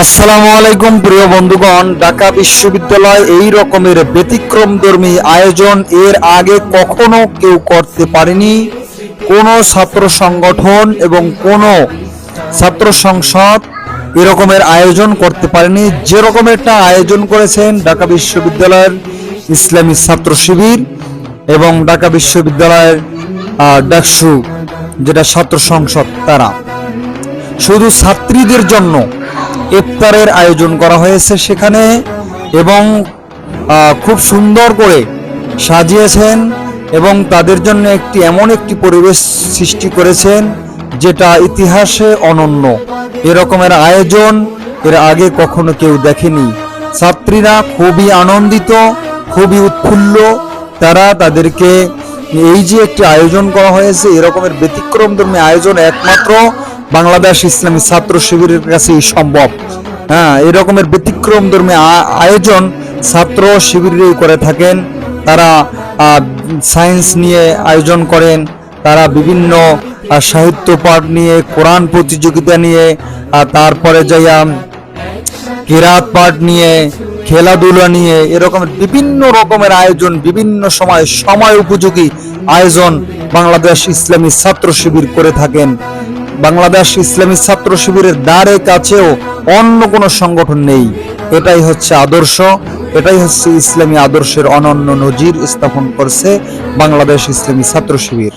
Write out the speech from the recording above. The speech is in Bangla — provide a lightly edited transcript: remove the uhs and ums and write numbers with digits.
আসসালামু আলাইকুম প্রিয় বন্ধুগণ, ঢাকা বিশ্ববিদ্যালয় এই রকমের ব্যতিক্রমধর্মী আয়োজন এর আগে কখনো কেউ করতে পারেনি। কোনো ছাত্র সংগঠন এবং কোনো ছাত্র সংসদ এরকমের আয়োজন করতে পারেনি। যে রকম একটা আয়োজন করেছেন ঢাকা বিশ্ববিদ্যালয়ের ইসলামী ছাত্র শিবির এবং ঢাকা বিশ্ববিদ্যালয়ের ডাকসু যেটা ছাত্র সংসদ, তারা শুধু ছাত্রীদের জন্য ইফতারের আয়োজন করা হয়েছে সেখানে, এবং খুব সুন্দর করে সাজিয়েছেন এবং তাদের জন্য এমন একটি পরিবেশ সৃষ্টি করেছেন যেটা ইতিহাসে অনন্য। এরকমের আয়োজন এর আগে কখনো কেউ দেখেনি। ছাত্রীরা খুবই আনন্দিত, খুবই উৎফুল্ল। তারা তাদেরকে এই যে একটি আয়োজন করা হয়েছে, এরকমের ব্যতিক্রমধর্মী আয়োজন একমাত্র বাংলাদেশ ইসলামী ছাত্র শিবিরের কাছেই সম্ভব। এরকমের ব্যতিক্রমধর্মী আয়োজন ছাত্র শিবিরেই করে থাকেন। তারা সায়েন্স নিয়ে আয়োজন করেন, তারা বিভিন্ন সাহিত্য পাঠ নিয়ে, কোরআন প্রতিযোগিতা নিয়ে, তারপরে যাইয়া কিরাত পাঠ নিয়ে, খেলাধুলা নিয়ে, এরকমের বিভিন্ন রকমের আয়োজন, বিভিন্ন সময় উপযোগী আয়োজন বাংলাদেশ ইসলামী ছাত্র শিবির করে থাকেন। বাংলাদেশ ইসলামী ছাত্র শিবিরের দ্বারে কাছেও অন্য কোনো সংগঠন নেই। এটাই হচ্ছে আদর্শ, এটাই হচ্ছে ইসলামী আদর্শের অনন্য নজির স্থাপন করছে বাংলাদেশ ইসলামী ছাত্র শিবির।